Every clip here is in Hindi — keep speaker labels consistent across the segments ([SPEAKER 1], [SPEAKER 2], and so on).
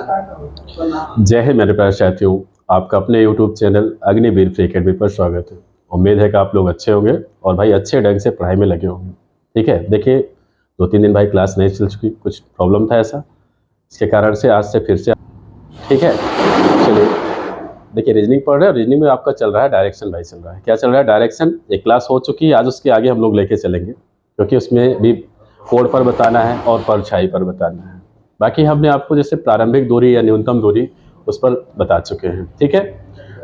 [SPEAKER 1] जय हिंद मेरे प्यारे साथियों, आपका अपने YouTube channel Agniveer free academy पर स्वागत है। उम्मीद है कि आप लोग अच्छे होंगे और भाई अच्छे ढंग से पढ़ाई में लगे होंगे। ठीक है, देखिए 2-3 दिन भाई क्लास नहीं चल चुकी, कुछ प्रॉब्लम था ऐसा, इसके कारण से आज से फिर से। ठीक है, चलिए देखिए रीजनिंग पढ़ रहे हैं। रीजनिंग में आपका चल रहा है डायरेक्शन भाई, चल रहा है। क्या चल रहा है? डायरेक्शन। एक क्लास हो चुकी है, आज उसके आगे हम लोग लेके चलेंगे, क्योंकि उसमें भी कोड पर बताना है और परछाई पर बताना है। बाकी हमने आपको जैसे प्रारंभिक दूरी या न्यूनतम दूरी उस पर बता चुके हैं। ठीक है,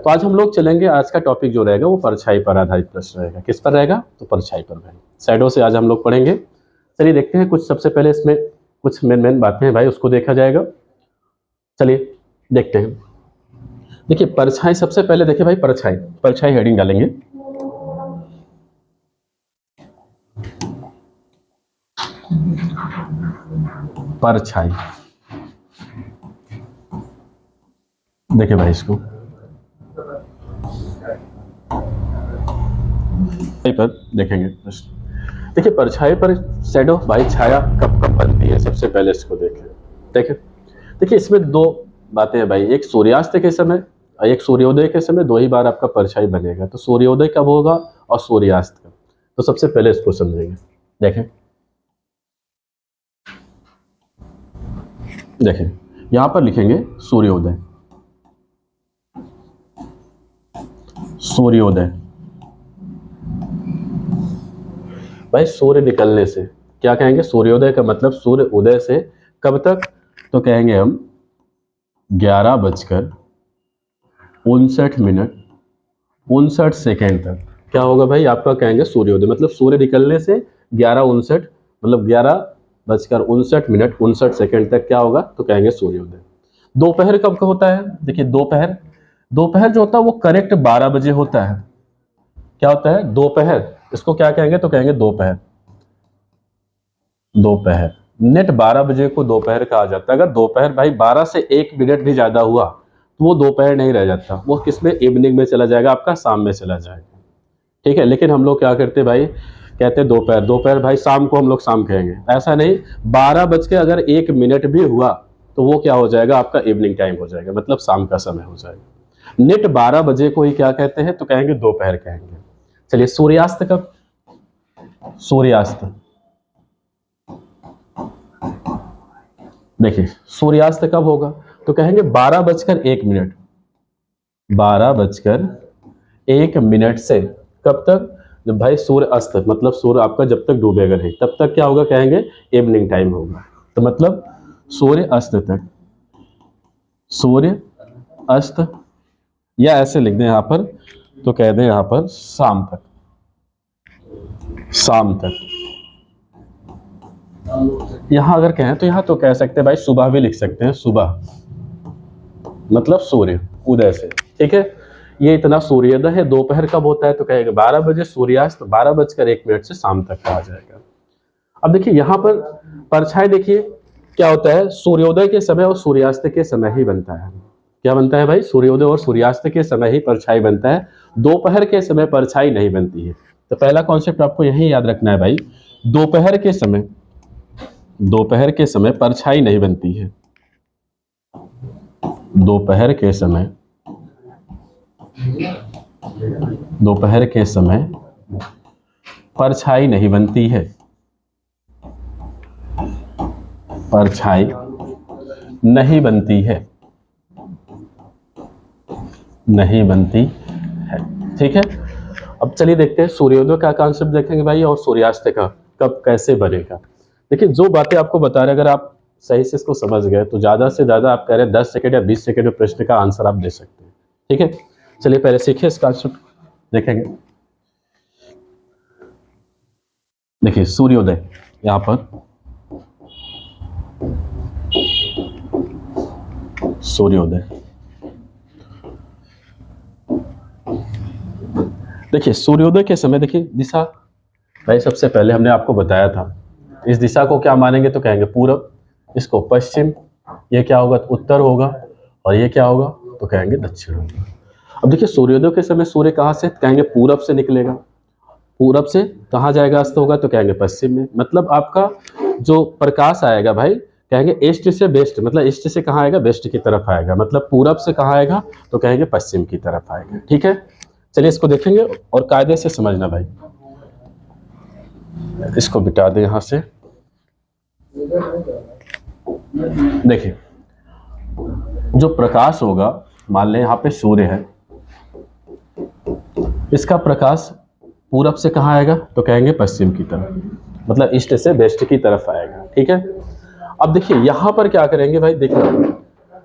[SPEAKER 1] तो आज हम लोग चलेंगे। आज का टॉपिक जो रहेगा वो परछाई पर आधारित प्रश्न रहेगा। किस पर रहेगा? तो परछाई पर भाई। शैडो से आज हम लोग पढ़ेंगे। चलिए देखते हैं, कुछ सबसे पहले इसमें कुछ मेन बातें हैं भाई, उसको देखा जाएगा। चलिए देखते हैं। देखिए परछाई, सबसे पहले देखिए भाई परछाई, परछाई हेडिंग डालेंगे। परछाई, देखिए भाई इसको पर देखेंगे प्रश्न। देखिए परछाई पर शैडो भाई, छाया कब कब बनती है, सबसे पहले इसको देखें। देखिए इसमें दो बातें हैं भाई, एक सूर्यास्त के समय और एक सूर्योदय के समय। दो ही बार आपका परछाई बनेगा। तो सूर्योदय कब होगा और सूर्यास्त कब, तो सबसे पहले इसको समझेंगे। देखें यहां पर लिखेंगे सूर्योदय। सूर्योदय भाई सूर्य निकलने से क्या कहेंगे? सूर्योदय का मतलब सूर्य उदय से कब तक, तो कहेंगे हम 11:59 तक। क्या होगा भाई आपका? कहेंगे सूर्योदय, मतलब सूर्य निकलने से 11:59 मतलब 11:59 तक क्या होगा, तो कहेंगे सूर्योदय। दोपहर कब का होता है? देखिए दोपहर, दोपहर जो होता है वो करेक्ट 12 बजे होता है। क्या होता है? दोपहर। इसको क्या कहेंगे? तो कहेंगे दोपहर। दोपहर नेट 12 बजे को दोपहर कहा जाता है। अगर दोपहर भाई 12 से 1 मिनट भी ज्यादा हुआ तो वो दोपहर नहीं रह जाता, वो किसमें? इवनिंग में चला जाएगा, आपका शाम में चला जाएगा। ठीक है, लेकिन हम लोग क्या करते भाई, कहते हैं दोपहर। दोपहर भाई शाम को हम लोग शाम कहेंगे, ऐसा नहीं। 12 बज के अगर 1 मिनट भी हुआ तो वो क्या हो जाएगा? आपका इवनिंग टाइम हो जाएगा, मतलब शाम का समय हो जाएगा। नेट 12 बजे को ही क्या कहते हैं? तो कहेंगे दोपहर कहेंगे। चलिए सूर्यास्त कब? सूर्यास्त देखिए सूर्यास्त कब होगा, तो कहेंगे 12:01। 12:01 से कब तक? जब भाई सूर्य अस्त, मतलब सूर्य आपका जब तक डूबेगा नहीं तब तक क्या होगा? कहेंगे इवनिंग टाइम होगा। तो मतलब सूर्य अस्त तक, सूर्य अस्त, या ऐसे लिख दें यहां पर, तो कह दें यहां पर शाम तक। शाम तक यहां अगर कहें तो यहां तो कह सकते हैं भाई सुबह भी लिख सकते हैं। सुबह मतलब सूर्य उदय से। ठीक है, ये इतना सूर्योदय है। दोपहर कब होता है? तो कहेंगे 12 बजे। सूर्यास्त 12:01 से शाम तक कहा जाएगा। अब देखिए यहाँ पर परछाई, देखिए क्या होता है, सूर्योदय के समय और सूर्यास्त के समय ही बनता है। क्या बनता है भाई? सूर्योदय और सूर्यास्त के समय ही परछाई बनता है, दोपहर के समय परछाई नहीं बनती है। तो पहला कॉन्सेप्ट आपको यही याद रखना है भाई, दोपहर के समय, दोपहर के समय परछाई नहीं बनती है। दोपहर के समय, दोपहर के समय परछाई नहीं बनती है। परछाई नहीं बनती है, नहीं बनती है। ठीक है, अब चलिए देखते हैं सूर्योदय का कॉन्सेप्ट देखेंगे भाई, और सूर्यास्त का कब कैसे बनेगा। देखिए जो बातें आपको बता रहे, अगर आप सही से इसको समझ गए तो ज्यादा से ज्यादा आप कह रहे हैं 10 सेकंड या 20 सेकंड में प्रश्न का आंसर आप दे सकते हैं। ठीक है, चलिए पहले सीखिए इस कॉन्सेप्ट, देखेंगे। देखिए सूर्योदय, यहां पर सूर्योदय, देखिए सूर्योदय के समय देखिए दिशा भाई, सबसे पहले हमने आपको बताया था, इस दिशा को क्या मानेंगे? तो कहेंगे पूरब, इसको पश्चिम, ये क्या होगा? तो उत्तर होगा, और ये क्या होगा? तो कहेंगे दक्षिण होगा। अब देखिए सूर्योदय के समय सूर्य कहाँ से? कहेंगे पूरब से निकलेगा। पूरब से कहाँ जाएगा? अस्त होगा, तो कहेंगे पश्चिम में। मतलब आपका जो प्रकाश आएगा भाई, कहेंगे ईस्ट से वेस्ट, मतलब ईस्ट से कहाँ आएगा, वेस्ट की तरफ आएगा, मतलब पूरब से कहाँ आएगा, तो कहेंगे पश्चिम की तरफ आएगा। ठीक है, चलिए इसको देखेंगे और कायदे से समझना भाई। इसको बिटा दे यहाँ से। देखिए जो प्रकाश होगा, मान लें यहाँ पे सूर्य है, इसका प्रकाश पूरब से कहाँ आएगा, तो कहेंगे पश्चिम की तरफ, मतलब ईस्ट से वेस्ट की तरफ आएगा। ठीक है, अब देखिए यहाँ पर क्या करेंगे भाई, देखिए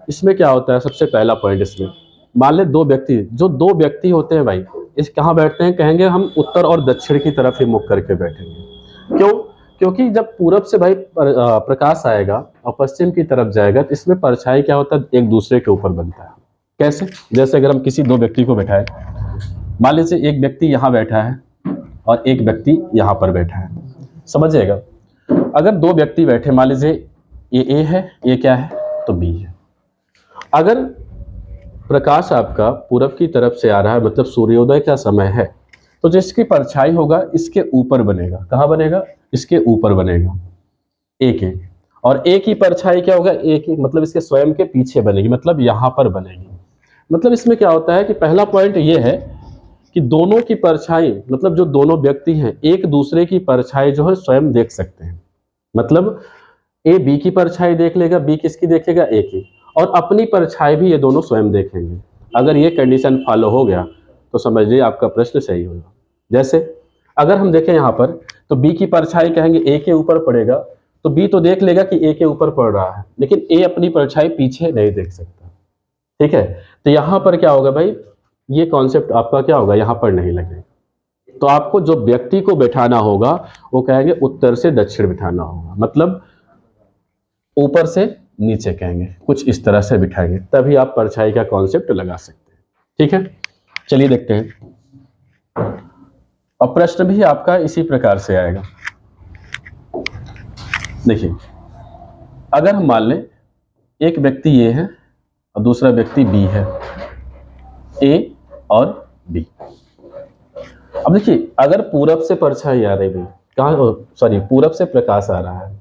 [SPEAKER 1] इसमें क्या होता है, सबसे पहला पॉइंट इसमें, मान ले दो व्यक्ति, जो दो व्यक्ति होते हैं भाई, इस कहाँ बैठते हैं, कहेंगे हम उत्तर और दक्षिण की तरफ ही मुख करके बैठेंगे। क्यों, क्योंकि जब पूरब से भाई प्रकाश आएगा और पश्चिम की तरफ जाएगा, तो इसमें परछाई क्या होता है, एक दूसरे के ऊपर बनता है। कैसे, जैसे अगर हम किसी दो व्यक्ति को बैठाएं, मान लीजिए एक व्यक्ति यहाँ बैठा है और एक व्यक्ति यहाँ पर बैठा है, समझिएगा। अगर दो व्यक्ति बैठे, मान लीजिए ये ए है, ये क्या है, तो बी है। अगर प्रकाश आपका पूरब की तरफ से आ रहा है, मतलब सूर्योदय का समय है, तो जिसकी परछाई होगा इसके ऊपर बनेगा। कहाँ बनेगा, इसके ऊपर बनेगा, ए के। और ए की परछाई क्या होगा, ए की मतलब इसके स्वयं के पीछे बनेगी, मतलब यहाँ पर बनेगी। मतलब इसमें क्या होता है कि पहला पॉइंट ये है कि दोनों की परछाई, मतलब जो दोनों व्यक्ति हैं, एक दूसरे की परछाई जो है स्वयं देख सकते हैं। मतलब ए बी की परछाई देख लेगा, बी किसकी देखेगा, ए की, और अपनी परछाई भी ये दोनों स्वयं देखेंगे। अगर ये कंडीशन फॉलो हो गया तो समझ लीजिए आपका प्रश्न सही होगा। जैसे अगर हम देखें यहाँ पर, तो बी की परछाई कहेंगे ए के ऊपर पड़ेगा, तो बी तो देख लेगा कि ए के ऊपर पड़ रहा है, लेकिन ए अपनी परछाई पीछे नहीं देख सकता। ठीक है, तो यहाँ पर क्या होगा भाई, ये कॉन्सेप्ट आपका क्या होगा, यहाँ पर नहीं लगेगा। तो आपको जो व्यक्ति को बैठाना होगा वो कहेंगे उत्तर से दक्षिण बिठाना होगा, मतलब ऊपर से नीचे कहेंगे, कुछ इस तरह से बिठाएंगे, तभी आप परछाई का कॉन्सेप्ट लगा सकते हैं। ठीक है, चलिए देखते हैं। और प्रश्न भी आपका इसी प्रकार से आएगा। देखिए अगर हम मान लें एक व्यक्ति ए है और दूसरा व्यक्ति बी है, ए और बी। अब देखिए अगर पूरब से परछाई आ रही है, कहाँ, सॉरी पूरब से प्रकाश आ रहा है,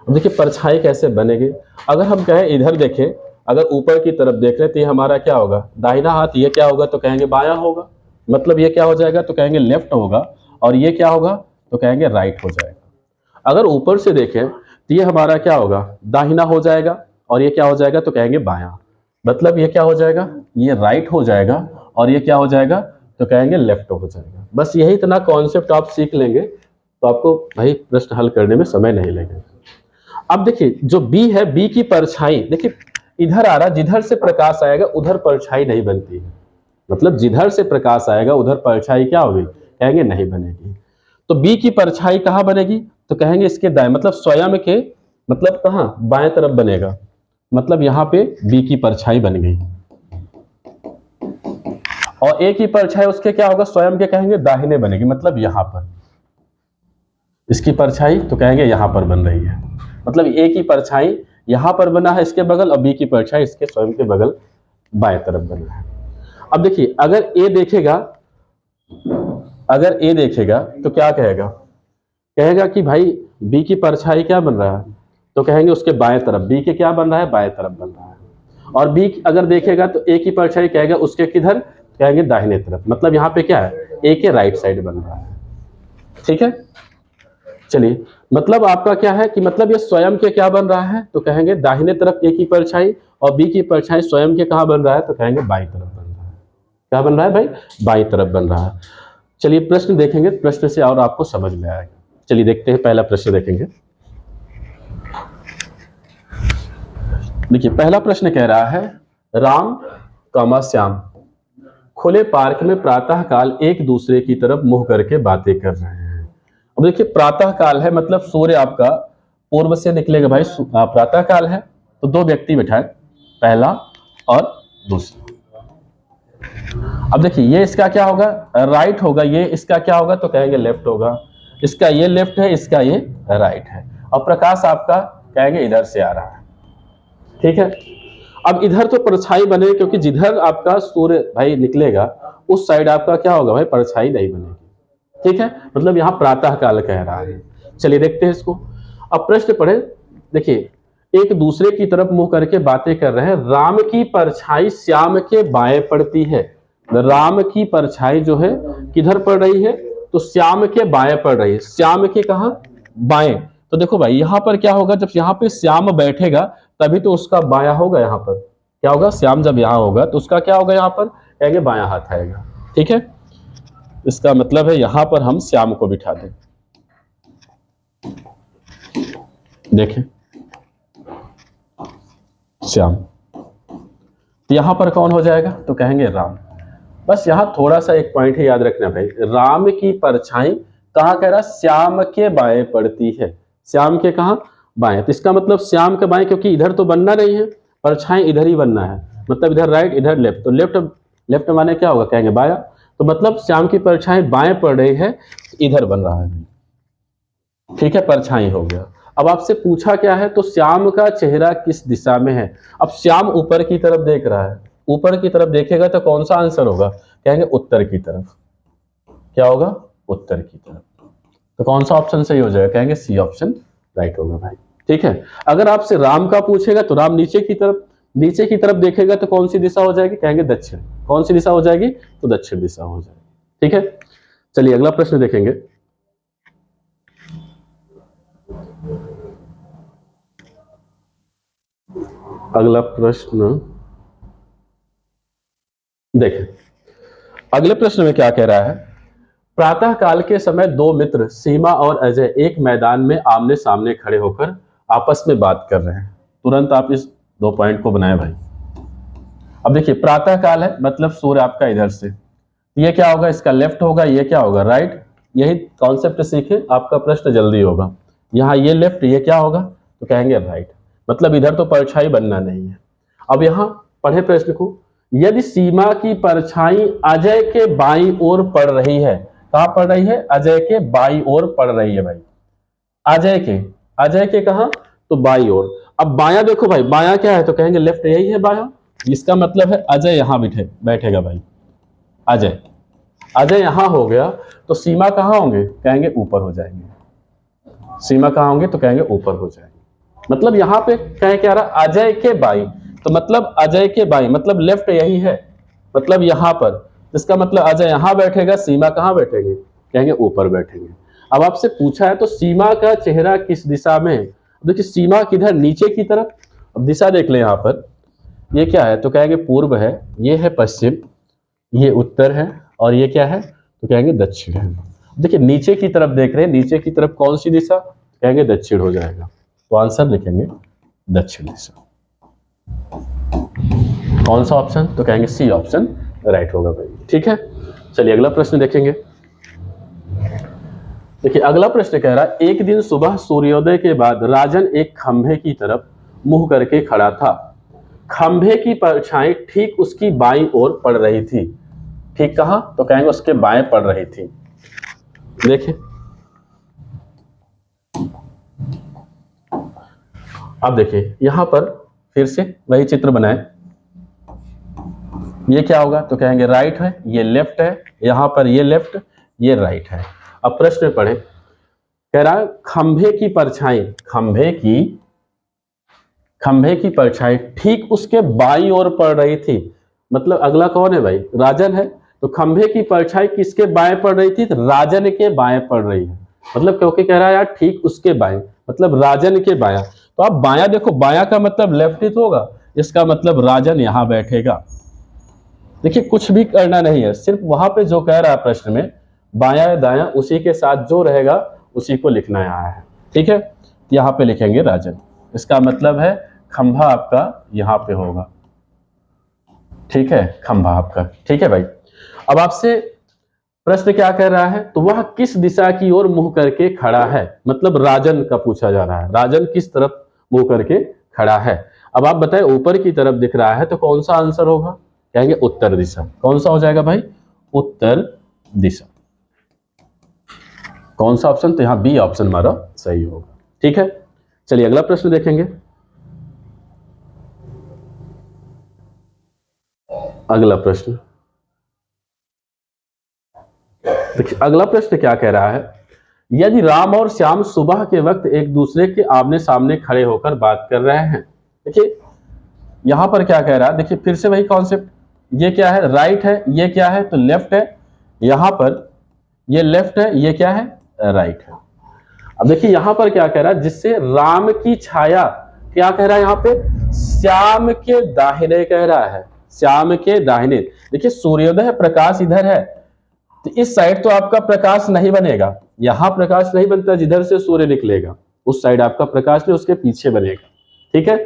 [SPEAKER 1] अब देखिए परछाई कैसे बनेगी। अगर हम कहें इधर देखें, अगर ऊपर की तरफ देख रहे तो ये हमारा क्या होगा, दाहिना हाथ, ये क्या होगा, तो कहेंगे बायां होगा, मतलब ये क्या हो जाएगा, तो कहेंगे लेफ्ट होगा, और ये क्या होगा, तो कहेंगे राइट हो जाएगा। अगर ऊपर से देखें तो ये हमारा क्या होगा, दाहिना हो जाएगा, और ये क्या हो जाएगा, तो कहेंगे बायां, मतलब ये क्या हो जाएगा, ये राइट हो जाएगा, और ये क्या हो जाएगा, तो कहेंगे लेफ्ट हो जाएगा। बस यही इतना कॉन्सेप्ट आप सीख लेंगे तो आपको भाई प्रश्न हल करने में समय नहीं लगेगा। अब देखिए जो बी है, बी की परछाई देखिए इधर आ रहा, जिधर से प्रकाश आएगा उधर परछाई नहीं बनती है, मतलब जिधर से प्रकाश आएगा उधर परछाई क्या होगी, कहेंगे नहीं बनेगी। तो बी की परछाई कहाँ बनेगी, तो कहेंगे इसके दाएं, मतलब स्वयं के, मतलब कहाँ, बाएं तरफ बनेगा, मतलब यहाँ पे बी की परछाई बन गई। और ए की परछाई उसके क्या होगा, स्वयं के कहेंगे दाहिने बनेगी, मतलब यहाँ पर इसकी परछाई, तो कहेंगे यहाँ पर बन रही है, मतलब ए की परछाई यहाँ पर बना है इसके बगल, और बी की परछाई इसके स्वयं के बगल बाएं तरफ बना है। अब देखिए अगर ए देखेगा, अगर ए देखेगा तो क्या कहेगा, कहेगा कि भाई बी की परछाई क्या बन रहा है, तो कहेंगे उसके बाएं तरफ, बी के क्या बन रहा है, बाएं तरफ बन रहा है। और बी अगर देखेगा तो ए की परछाई कहेगा उसके किधर, कहेंगे दाहिने तरफ, मतलब यहाँ पे क्या है, ए के राइट साइड बन रहा है। ठीक है, चलिए मतलब आपका क्या है कि मतलब ये स्वयं के क्या बन रहा है, तो कहेंगे दाहिने तरफ ए की परछाई, और बी की परछाई स्वयं के कहाँ बन रहा है, तो कहेंगे बाईं तरफ बन रहा है। क्या बन रहा है भाई, बाईं तरफ बन रहा है। चलिए प्रश्न देखेंगे, प्रश्न से और आपको समझ में आएगा। चलिए देखते हैं, पहला प्रश्न देखेंगे। देखिए पहला प्रश्न कह रहा है, राम कामा श्याम खुले पार्क में प्रातः काल एक दूसरे की तरफ मुंह करके बातें कर रहे हैं। अब देखिए प्रातः काल है, मतलब सूर्य आपका पूर्व से निकलेगा भाई, प्रातः काल है, तो दो व्यक्ति बैठाए, पहला और दूसरा। अब देखिए ये इसका क्या होगा, राइट होगा, ये इसका क्या होगा, तो कहेंगे लेफ्ट होगा, इसका ये लेफ्ट है, इसका ये राइट है, और प्रकाश आपका कहेंगे इधर से आ रहा है। ठीक है, अब इधर तो परछाई बने, क्योंकि जिधर आपका सूर्य भाई निकलेगा उस साइड आपका क्या होगा भाई, परछाई नहीं बनेगी। ठीक है, मतलब यहाँ प्रातः काल कह रहा है। चलिए देखते हैं इसको। अब प्रश्न पढ़े, देखिए एक दूसरे की तरफ मुंह करके बातें कर रहे हैं। राम की परछाई श्याम के बाएं पड़ती है। राम की परछाई जो है किधर पड़ रही है, तो श्याम के बाएं पड़ रही है। श्याम के कहा, बाएं। तो देखो भाई यहां पर क्या होगा, जब यहां पे श्याम बैठेगा तभी तो उसका बायां होगा। यहां पर क्या होगा, श्याम जब यहां होगा तो उसका क्या होगा, यहां पर कहेंगे बायां हाथ आएगा। ठीक है, इसका मतलब है यहां पर हम श्याम को बिठा दें। देखें श्याम, तो यहां पर कौन हो जाएगा, तो कहेंगे राम। बस यहां थोड़ा सा एक पॉइंट ही याद रखना भाई, राम की परछाई कहा कह रहा, श्याम के बाएं पड़ती है। श्याम के कहा, बाएं। तो इसका मतलब श्याम के बाएं, क्योंकि इधर तो बनना नहीं है, परछाई इधर ही बनना है। मतलब इधर राइट इधर लेफ्ट, तो लेफ्ट लेफ्ट माने क्या होगा, कहेंगे बाया। तो मतलब श्याम की परछाई बाएं पड़ रही है, इधर बन रहा है। ठीक है, परछाई हो गया। अब आपसे पूछा क्या है, तो श्याम का चेहरा किस दिशा में है। अब श्याम ऊपर की तरफ देख रहा है, ऊपर की तरफ देखेगा तो कौन सा आंसर होगा, कहेंगे उत्तर की तरफ। क्या होगा, उत्तर की तरफ। तो कौन सा ऑप्शन सही हो जाएगा, कहेंगे सी ऑप्शन राइट होगा भाई। ठीक है, अगर आपसे राम का पूछेगा तो राम नीचे की तरफ देखेगा तो कौन सी दिशा हो जाएगी, कहेंगे दक्षिण। कौन सी दिशा हो जाएगी, तो दक्षिण दिशा हो जाएगी। ठीक है, चलिए अगला प्रश्न देखेंगे। अगला प्रश्न देखें, अगले प्रश्न में क्या कह रहा है। प्रातः काल के समय दो मित्र सीमा और अजय एक मैदान में आमने सामने खड़े होकर आपस में बात कर रहे हैं। तुरंत आप इस दो पॉइंट को बनाए भाई। अब देखिए प्रातः काल है, मतलब सूर्य आपका इधर से, ये क्या होगा, इसका लेफ्ट होगा, ये क्या होगा, राइट। यही कॉन्सेप्ट सीखे, आपका प्रश्न जल्दी होगा। यहाँ ये लेफ्ट, ये क्या होगा, तो कहेंगे राइट। मतलब इधर तो परछाई बनना नहीं है। अब यहाँ पढ़े प्रश्न को, यदि सीमा की परछाई अजय के बाईं ओर पड़ रही है। कहां पड़ रही है, अजय के बाईं ओर पड़ रही है भाई। अजय के कहा, तो बाईं ओर। अब बायां देखो भाई, बायां क्या है, तो कहेंगे लेफ्ट, यही है बायां। इसका मतलब है अजय यहां बैठेगा भाई। अजय अजय यहां हो गया, तो सीमा कहां होंगे, कहेंगे ऊपर हो जाएंगे। सीमा कहां होंगे, तो कहेंगे ऊपर हो जाएंगे। मतलब यहां पे कहे क्या रहा, अजय के बाई, तो मतलब अजय के बाई मतलब लेफ्ट यही है, मतलब यहां पर। इसका मतलब अजय यहां बैठेगा, सीमा कहां बैठेंगे, कहेंगे ऊपर बैठेंगे। अब आपसे पूछा है तो सीमा का चेहरा किस दिशा में है। देखिए सीमा किधर, नीचे की तरफ। अब दिशा देख ले, यहां पर ये क्या है, तो कहेंगे पूर्व है, ये है पश्चिम, ये उत्तर है, और ये क्या है, तो कहेंगे दक्षिण है। देखिए नीचे की तरफ देख रहे हैं, नीचे की तरफ कौन सी दिशा, कहेंगे दक्षिण हो जाएगा। तो आंसर लिखेंगे दक्षिण दिशा। कौन सा ऑप्शन, तो कहेंगे सी ऑप्शन राइट होगा भाई। ठीक है, चलिए अगला प्रश्न देखेंगे। देखिए अगला प्रश्न कह रहा है, एक दिन सुबह सूर्योदय के बाद राजन एक खंभे की तरफ मुंह करके खड़ा था। खंभे की परछाई ठीक उसकी बाईं ओर पड़ रही थी। ठीक कहा, तो कहेंगे उसके बाएं पड़ रही थी। देखिए अब देखिए यहां पर फिर से वही चित्र बनाए। ये क्या होगा, तो कहेंगे राइट है, ये लेफ्ट है, यहां पर ये लेफ्ट, ये राइट है। अब प्रश्न पढ़े, कह रहा है खंभे की परछाई ठीक उसके बाईं ओर पड़ रही थी। मतलब अगला कौन है भाई, राजन है। तो खंभे की परछाई किसके बाएं पड़ रही थी, तो राजन के बाएं पड़ रही है। मतलब क्योंकि कह रहा है यार ठीक उसके बाएं, मतलब राजन के बायां। तो आप बायां देखो, बायां का मतलब लेफ्ट ही तो होगा, इसका मतलब राजन यहां बैठेगा। देखिए कुछ भी करना नहीं है, सिर्फ वहां पे जो कह रहा है प्रश्न में, बायां दायां उसी के साथ जो रहेगा उसी को लिखना यहाँ है। ठीक है, यहाँ पे लिखेंगे राजन। इसका मतलब है खंभा आपका यहाँ पे होगा। ठीक है, खंभा आपका। ठीक है भाई, अब आपसे प्रश्न क्या कह रहा है, तो वह किस दिशा की ओर मुंह करके खड़ा है। मतलब राजन का पूछा जा रहा है, राजन किस तरफ मुंह करके खड़ा है। अब आप बताएं, ऊपर की तरफ दिख रहा है तो कौन सा आंसर होगा, कहेंगे उत्तर दिशा। कौन सा हो जाएगा भाई, उत्तर दिशा। कौन सा ऑप्शन, तो यहां बी ऑप्शन हमारा सही होगा। ठीक है, चलिए अगला प्रश्न देखेंगे। अगला प्रश्न देखिए, अगला प्रश्न क्या कह रहा है, यदि राम और श्याम सुबह के वक्त एक दूसरे के आमने सामने खड़े होकर बात कर रहे हैं, देखिए यहां पर क्या कह रहा है, देखिए फिर से वही कॉन्सेप्ट, ये क्या है, राइट है, ये क्या है तो लेफ्ट है, यहां पर ये लेफ्ट है, ये क्या है, राइट है। अब देखिए यहां पर क्या कह रहा है, जिससे राम की छाया, क्या कह रहा है यहां पे, श्याम के दाहिने कह रहा है, श्याम के दाहिने। देखिए सूर्योदय प्रकाश इधर है, तो इस साइड तो आपका प्रकाश नहीं बनेगा, यहां प्रकाश नहीं बनता जिधर से सूर्य निकलेगा, उस साइड आपका प्रकाश नहीं, उसके पीछे बनेगा, ठीक है।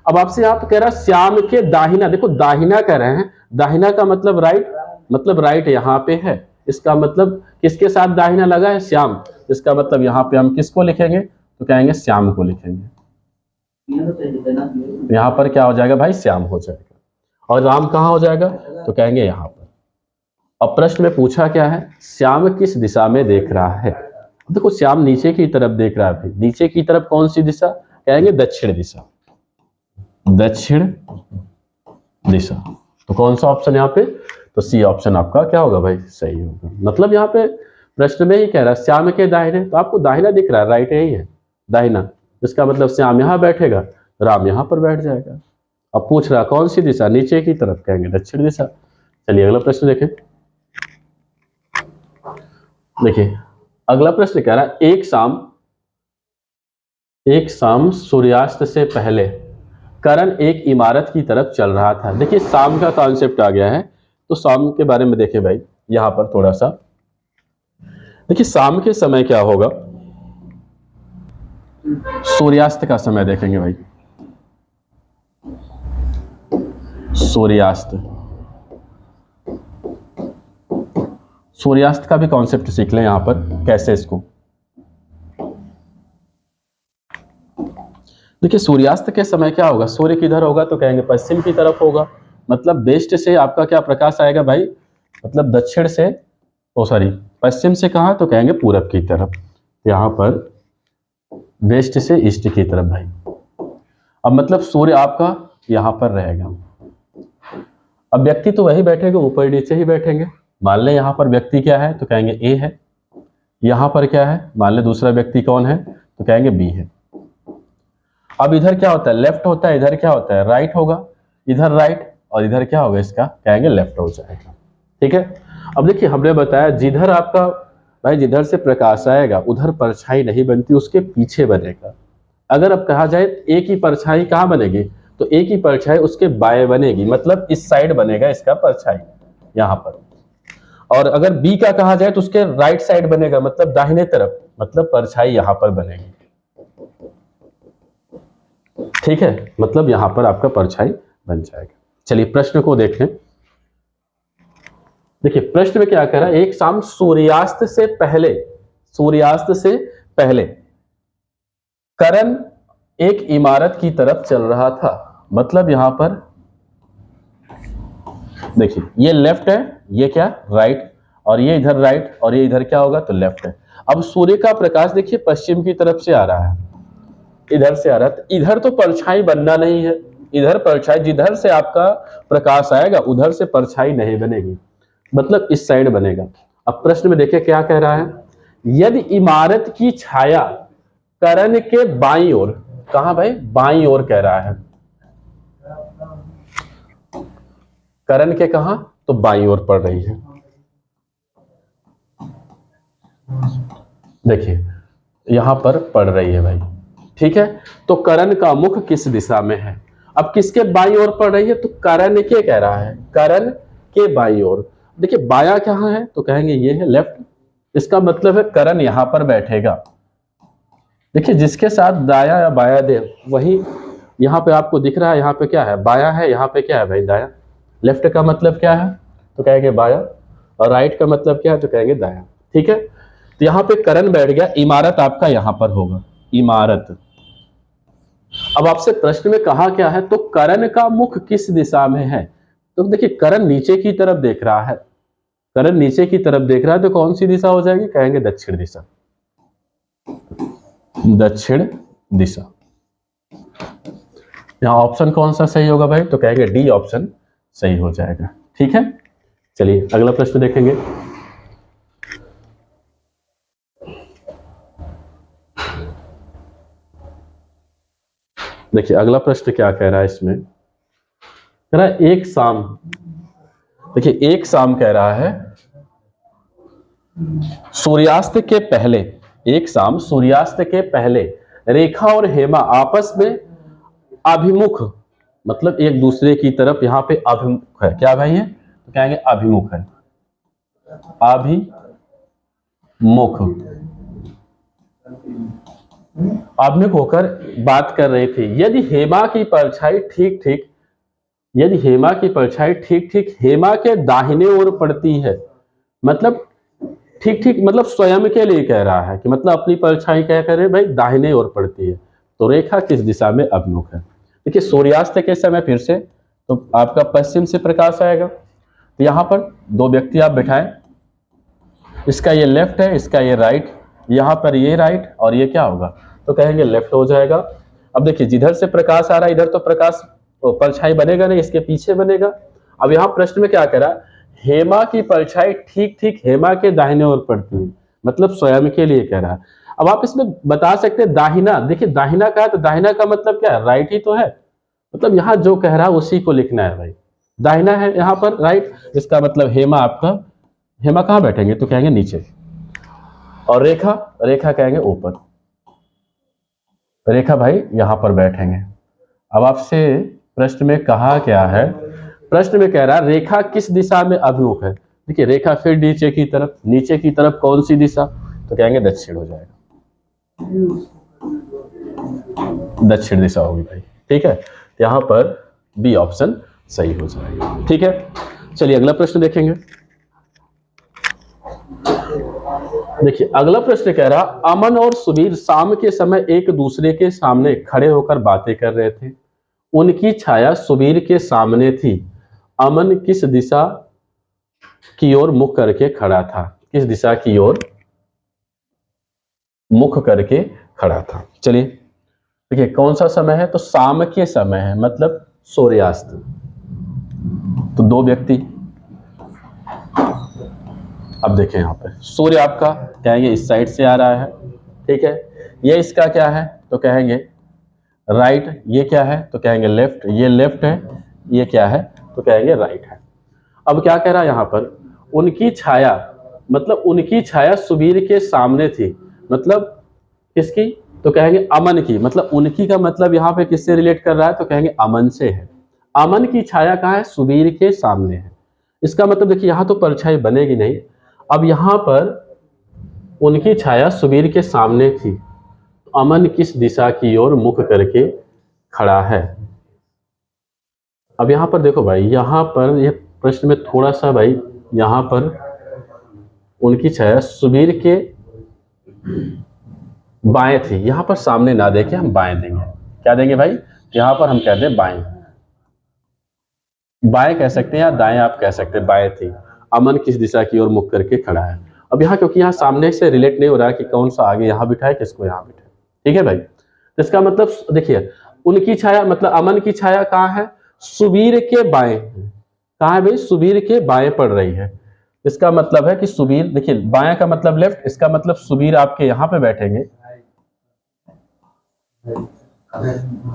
[SPEAKER 1] अब आपसे आप कह रहा है श्याम के दाहिना, देखो दाहिना कह रहे हैं, दाहिना का मतलब राइट, मतलब राइट यहाँ पे है, इसका मतलब किसके साथ दाहिना लगा है, श्याम, इसका मतलब यहाँ पे हम किसको लिखेंगे, तो कहेंगे श्याम को लिखेंगे, यहाँ पर क्या हो जाएगा भाई, श्याम हो जाएगा, और राम कहाँ हो जाएगा, तो कहेंगे यहाँ पर। अब प्रश्न में पूछा क्या है, श्याम किस दिशा में देख रहा है, देखो श्याम नीचे की तरफ देख रहा है, नीचे की तरफ कौन सी दिशा, कहेंगे दक्षिण दिशा, दक्षिण दिशा, तो कौन सा ऑप्शन यहाँ पे, तो सी ऑप्शन आपका क्या होगा भाई, सही होगा। मतलब यहाँ पे प्रश्न में ही कह रहा है श्याम के दाहिने, तो आपको दाहिना दिख रहा है, राइट यही है दाहिना, इसका मतलब श्याम यहाँ बैठेगा, राम यहाँ पर बैठ जाएगा। अब पूछ रहा कौन सी दिशा, नीचे की तरफ, कहेंगे दक्षिण दिशा। चलिए अगला प्रश्न देखें, देखिए अगला प्रश्न कह रहा है एक शाम सूर्यास्त से पहले करण एक इमारत की तरफ चल रहा था। देखिए शाम का कॉन्सेप्ट आ गया है, तो शाम के बारे में देखें भाई, यहां पर थोड़ा सा देखिए शाम के समय क्या होगा, सूर्यास्त का समय देखेंगे भाई, सूर्यास्त, सूर्यास्त का भी कॉन्सेप्ट सीख लें यहां पर कैसे इसको। देखिए सूर्यास्त के समय क्या होगा, सूर्य किधर होगा, तो कहेंगे पश्चिम की तरफ होगा, मतलब वेस्ट से आपका क्या प्रकाश आएगा भाई, मतलब दक्षिण से, ओ सॉरी पश्चिम से कहा, तो कहेंगे पूरब की तरफ, यहाँ पर वेस्ट से ईस्ट की तरफ भाई। अब मतलब सूर्य आपका यहाँ पर रहेगा, अब व्यक्ति तो वही बैठेंगे, ऊपर नीचे ही बैठेंगे। मान लें यहाँ पर व्यक्ति क्या है, तो कहेंगे ए है, यहाँ पर क्या है, मान लें दूसरा व्यक्ति कौन है, तो कहेंगे बी है। अब इधर क्या होता है, लेफ्ट होता है, इधर क्या होता है, राइट होगा, इधर राइट और इधर क्या होगा, इसका कहेंगे लेफ्ट हो जाएगा, ठीक है। अब देखिए हमने बताया जिधर आपका भाई, जिधर से प्रकाश आएगा उधर परछाई नहीं बनती, उसके पीछे बनेगा। अगर अब कहा जाए एक ही परछाई कहाँ बनेगी, तो एक ही परछाई उसके बाएं बनेगी, मतलब इस साइड बनेगा इसका परछाई यहाँ पर। और अगर बी का कहा जाए तो उसके राइट साइड बनेगा, मतलब दाहिने तरफ, मतलब परछाई यहाँ पर बनेगी, ठीक है, मतलब यहां पर आपका परछाई बन जाएगा। चलिए प्रश्न को देखें, देखिए प्रश्न में क्या कह रहा है, एक शाम सूर्यास्त से पहले, सूर्यास्त से पहले करण एक इमारत की तरफ चल रहा था। मतलब यहां पर देखिए ये लेफ्ट है, ये क्या राइट, और ये इधर राइट और ये इधर क्या होगा, तो लेफ्ट है। अब सूर्य का प्रकाश देखिए पश्चिम की तरफ से आ रहा है, इधर से आ रहा है, तो इधर तो परछाई बनना नहीं है, इधर परछाई, जिधर से आपका प्रकाश आएगा उधर से परछाई नहीं बनेगी, मतलब इस साइड बनेगा। अब प्रश्न में देखिए क्या कह रहा है, यदि इमारत की छाया करण के बाईं ओर, कहां भाई, बाईं ओर कह रहा है, करण के कहां, तो बाईं ओर पड़ रही है। देखिए यहां पर पड़ रही है भाई, ठीक है, तो करण का मुख किस दिशा में है। अब किसके बाईं ओर पड़ रही है, तो करण के कह रहा है, करण के बाईं ओर। देखिए बाया कहां है, तो कहेंगे ये है लेफ्ट, इसका मतलब है करण यहां पर बैठेगा। देखिए जिसके साथ दाया या बाया दे वही यहाँ पे आपको दिख रहा है, यहाँ पे क्या है, बाया है, यहाँ पे क्या है भाई, दाया। लेफ्ट का मतलब क्या है, तो कहेंगे बाया, और राइट का मतलब क्या है, तो कहेंगे दाया, ठीक है। तो यहाँ पे करण बैठ गया, इमारत आपका यहाँ पर होगा, इमारत। अब आपसे प्रश्न में कहा क्या है, तो करण का मुख किस दिशा में है, तो देखिए करण नीचे की तरफ देख रहा है, करण नीचे की तरफ देख रहा है, तो कौन सी दिशा हो जाएगी, कहेंगे दक्षिण दिशा, दक्षिण दिशा। यहां ऑप्शन कौन सा सही होगा भाई, तो कहेंगे डी ऑप्शन सही हो जाएगा, ठीक है। चलिए अगला प्रश्न देखेंगे, देखिए अगला प्रश्न क्या कह रहा है इसमें, कह रहा है एक शाम, देखिए एक शाम कह रहा है सूर्यास्त के पहले, एक शाम सूर्यास्त के पहले रेखा और हेमा आपस में अभिमुख, मतलब एक दूसरे की तरफ यहाँ पे अभिमुख है, क्या भाई है, तो कहेंगे अभिमुख है, अभिमुख, अभिमुख होकर बात कर रहे थे। यदि हेमा की परछाई ठीक ठीक, यदि हेमा की परछाई ठीक ठीक हेमा के दाहिने ओर पड़ती है, मतलब ठीक ठीक मतलब स्वयं के लिए कह रहा है कि मतलब अपनी परछाई क्या करे भाई, दाहिने ओर पड़ती है, तो रेखा किस दिशा में अभिमुख है। देखिए सूर्यास्त के समय फिर से तो आपका पश्चिम से प्रकाश आएगा, तो यहां पर दो व्यक्ति आप बिठाएं, इसका ये लेफ्ट है, इसका ये राइट, यहां पर ये राइट और ये क्या होगा, तो कहेंगे लेफ्ट हो जाएगा। अब देखिए जिधर से प्रकाश आ रहा है इधर तो प्रकाश परछाई बनेगा नहीं, इसके पीछे बनेगा। अब यहाँ प्रश्न में क्या कह रहा है, हेमा की परछाई ठीक ठीक हेमा के दाहिने ओर पड़ती है, मतलब स्वयं के लिए कह रहा है। अब आप इसमें बता सकते हैं दाहिना, देखिए दाहिना का है तो दाहिना का मतलब क्या है, राइट ही तो है, मतलब यहाँ जो कह रहा है उसी को लिखना है भाई, दाहिना है यहाँ पर राइट, इसका मतलब हेमा आपका, हेमा कहाँ बैठेंगे तो कहेंगे नीचे, और रेखा, रेखा कहेंगे ऊपर, रेखा भाई यहां पर बैठेंगे। अब आपसे प्रश्न में कहा क्या है, प्रश्न में कह रहा है रेखा किस दिशा में अभिमुख है। देखिए रेखा फिर नीचे की तरफ, नीचे की तरफ कौन सी दिशा, तो कहेंगे दक्षिण हो जाएगा, दक्षिण दिशा होगी भाई, ठीक है, यहां पर बी ऑप्शन सही हो जाएगा, ठीक है। चलिए अगला प्रश्न देखेंगे। देखिए अगला प्रश्न कह रहा, अमन और सुबीर शाम के समय एक दूसरे के सामने खड़े होकर बातें कर रहे थे, उनकी छाया सुबीर के सामने थी, अमन किस दिशा की ओर मुख करके खड़ा था, किस दिशा की ओर मुख करके खड़ा था। चलिए देखिए कौन सा समय है, तो शाम के समय है, मतलब सूर्यास्त, तो दो व्यक्ति, अब देखें यहाँ पे सूर्य आपका कहेंगे इस साइड से आ रहा है, ठीक है, ये इसका क्या है तो कहेंगे राइट, ये क्या है तो कहेंगे लेफ्ट, ये लेफ्ट है, ये क्या है तो कहेंगे राइट है। अब क्या कह रहा है यहाँ पर, उनकी छाया, मतलब उनकी छाया सुबीर के सामने थी, मतलब किसकी, तो कहेंगे अमन की, मतलब उनकी का मतलब यहाँ पे किससे रिलेट कर रहा है तो कहेंगे अमन से है, अमन की छाया कहाँ है, सुबीर के सामने है, इसका मतलब देखिए यहाँ तो परछाई बनेगी नहीं। अब यहाँ पर उनकी छाया सुबीर के सामने थी, अमन किस दिशा की ओर मुख करके खड़ा है। अब यहाँ पर देखो भाई, यहाँ पर ये प्रश्न में थोड़ा सा भाई, यहाँ पर उनकी छाया सुबीर के बाएं थी, यहाँ पर सामने ना देके हम बाएं देंगे, क्या देंगे भाई, यहाँ पर हम कहते हैं बाएं, बाएं कह सकते हैं या दाएं आप कह सकते हैं, बाएं थी, अमन किस दिशा की ओर मुख करके खड़ा है। अब यहाँ क्योंकि यहाँ सामने से रिलेट नहीं हो रहा है कि कौन सा आगे यहाँ बिठाए किसको यहाँ बिठाए, ठीक है भाई, तो इसका मतलब देखिए उनकी छाया मतलब अमन की छाया कहाँ है, सुबीर के बाएं, कहाँ है भाई, सुबीर के बाएं पड़ रही है, इसका मतलब है कि सुबीर, देखिए बाएं का मतलब लेफ्ट, इसका मतलब सुबीर आपके यहाँ पे बैठेंगे,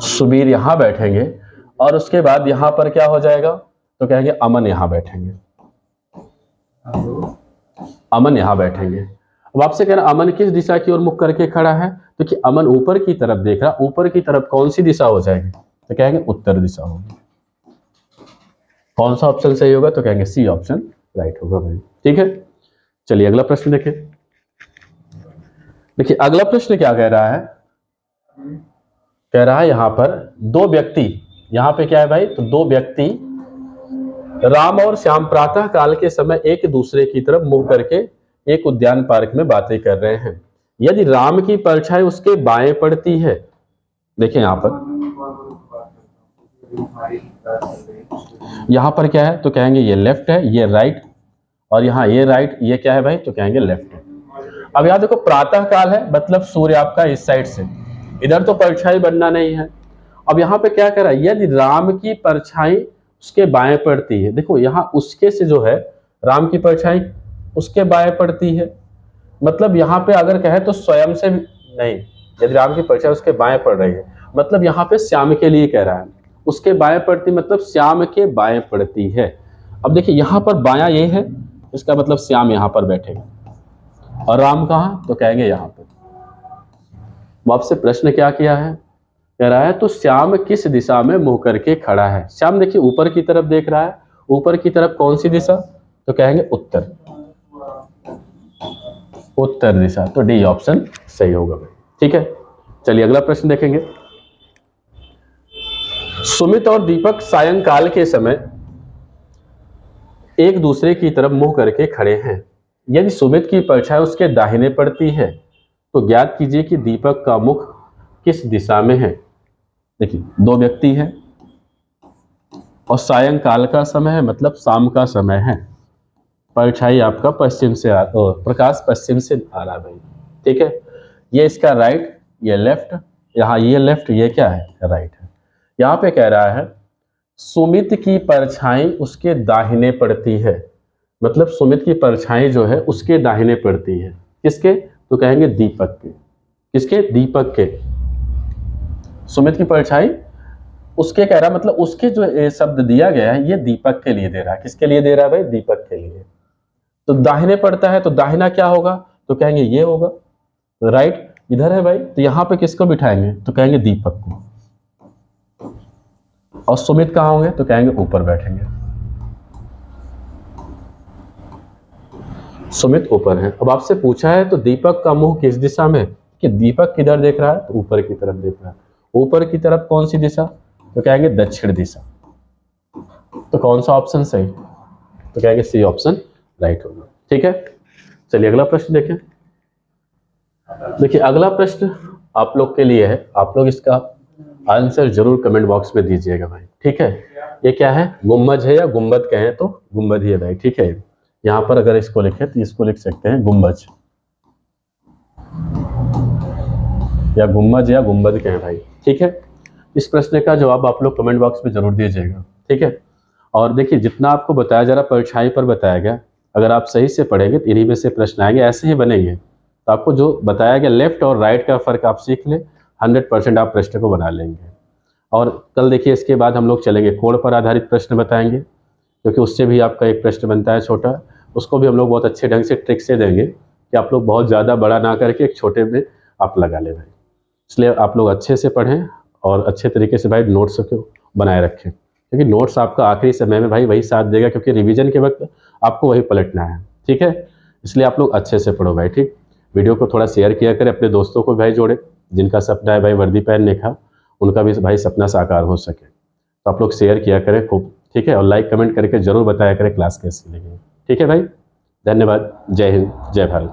[SPEAKER 1] सुबीर यहाँ बैठेंगे, और उसके बाद यहाँ पर क्या हो जाएगा तो कहेंगे अमन यहाँ बैठेंगे, अमन यहाँ बैठेंगे। अब आपसे कह रहा अमन किस दिशा की ओर मुख करके खड़ा है, तो कि अमन ऊपर की तरफ देख रहा, ऊपर की तरफ कौन सी दिशा हो जाएगी तो कहेंगे उत्तर दिशा होगी, कौन सा ऑप्शन सही होगा तो कहेंगे सी ऑप्शन राइट होगा भाई, ठीक है। चलिए अगला प्रश्न देखिए। देखिए अगला प्रश्न क्या कह रहा है, कह रहा है यहां पर दो व्यक्ति, यहां पे क्या है भाई, तो दो व्यक्ति राम और श्याम प्रातः काल के समय एक दूसरे की तरफ मुंह करके एक उद्यान पार्क में बातें कर रहे हैं, यदि राम की परछाई उसके बाएं पड़ती है, देखें यहां पर, यहां पर क्या है तो कहेंगे ये लेफ्ट है, ये राइट, और यहाँ ये राइट, ये क्या है भाई तो कहेंगे लेफ्ट है। अब यहाँ देखो प्रातः काल है, मतलब सूर्य आपका इस साइड से, इधर तो परछाई बनना नहीं है। अब यहाँ पे क्या कर रहा है, यदि राम की परछाई उसके बाएं पड़ती है, देखो यहाँ उसके से जो है राम की परछाई उसके बाएं पड़ती है, मतलब यहाँ पे अगर कहे तो स्वयं से नहीं, यदि राम की परछाई उसके बाएं पड़ रही है मतलब यहाँ पे श्याम के लिए कह रहा है। उसके बाएं पड़ती मतलब श्याम के बाएं पड़ती है। अब देखिए यहाँ पर बायां ये है, इसका मतलब श्याम यहाँ पर बैठेगा और राम कहाँ, तो कहेंगे यहाँ पर। वो आपसे प्रश्न क्या किया है, कह रहा है तो श्याम किस दिशा में मुंह करके खड़ा है। श्याम देखिए ऊपर की तरफ देख रहा है, ऊपर की तरफ कौन सी दिशा, तो कहेंगे उत्तर, उत्तर दिशा। तो डी ऑप्शन सही होगा भाई। ठीक है, चलिए अगला प्रश्न देखेंगे। सुमित और दीपक सायंकाल के समय एक दूसरे की तरफ मुंह करके खड़े हैं। यदि सुमित की परछाई उसके दाहिने पड़ती है तो ज्ञात कीजिए कि दीपक का मुख किस दिशा में है। देखिए दो व्यक्ति हैं और सायंकाल का समय है, मतलब शाम का समय है। परछाई आपका पश्चिम से प्रकाश पश्चिम से आ रहा है भाई। ठीक है, ये इसका राइट, ये लेफ्ट, यहाँ ये लेफ्ट, ये क्या है, राइट है। यहाँ पे कह रहा है सुमित की परछाई उसके दाहिने पड़ती है, मतलब सुमित की परछाई जो है उसके दाहिने पड़ती है। किसके, तो कहेंगे दीपक के। किसके, दीपक के। सुमित की परछाई उसके कह रहा है, मतलब उसके जो शब्द दिया गया है ये दीपक के लिए दे रहा है। किसके लिए दे रहा है भाई, दीपक के लिए। तो दाहिने पड़ता है तो दाहिना क्या होगा, तो कहेंगे ये होगा। तो राइट इधर है भाई, तो यहाँ पे किसको बिठाएंगे, तो कहेंगे दीपक को। और सुमित कहाँ होंगे, तो कहेंगे ऊपर बैठेंगे। सुमित ऊपर है। अब आपसे पूछा है तो दीपक का मुंह किस दिशा में, कि दीपक किधर देख रहा है, तो ऊपर की तरफ देख रहा है। ऊपर की तरफ कौन सी दिशा, तो कहेंगे दक्षिण दिशा। तो कौन सा ऑप्शन सही, तो कहेंगे सी ऑप्शन राइट होगा। ठीक है, चलिए अगला प्रश्न देखें। देखिए अगला प्रश्न आप लोग के लिए है, आप लोग इसका आंसर जरूर कमेंट बॉक्स में दीजिएगा भाई। ठीक है, ये क्या है, गुम्बज है या गुम्बद कहें तो गुम्बद ही है भाई। ठीक है, यहाँ पर अगर इसको लिखे तो इसको लिख सकते हैं गुम्बज, या गुम्बज या गुम्बद कहें भाई। ठीक है, इस प्रश्न का जवाब आप लोग कमेंट बॉक्स में जरूर दीजिएगा। ठीक है, और देखिए जितना आपको बताया जा रहा परछाई पर बताया गया, अगर आप सही से पढ़ेंगे तो इन्हीं में से प्रश्न आएंगे, ऐसे ही बनेंगे। तो आपको जो बताया गया लेफ्ट और राइट का फर्क आप सीख लें, 100% आप प्रश्न को बना लेंगे। और कल देखिए इसके बाद हम लोग चलेंगे कोण पर आधारित प्रश्न बताएंगे, क्योंकि उससे भी आपका एक प्रश्न बनता है छोटा, उसको भी हम लोग बहुत अच्छे ढंग से ट्रिक से देंगे कि आप लोग बहुत ज़्यादा बड़ा ना करके एक छोटे में आप लगा लें भाई। इसलिए आप लोग अच्छे से पढ़ें और अच्छे तरीके से भाई नोट्स को बनाए रखें, क्योंकि नोट्स आपका आखिरी समय में भाई वही साथ देगा, क्योंकि रिवीजन के वक्त आपको वही पलटना है। ठीक है, इसलिए आप लोग अच्छे से पढ़ो भाई। ठीक, वीडियो को थोड़ा शेयर किया करें, अपने दोस्तों को भाई जोड़े, जिनका सपना है भाई वर्दी पहनने का, उनका भी भाई सपना साकार हो सके। तो आप लोग शेयर किया करें खूब। ठीक है, और लाइक कमेंट करके जरूर बताया करें क्लास कैसी लगी। ठीक है भाई, धन्यवाद। जय हिंद, जय भारत।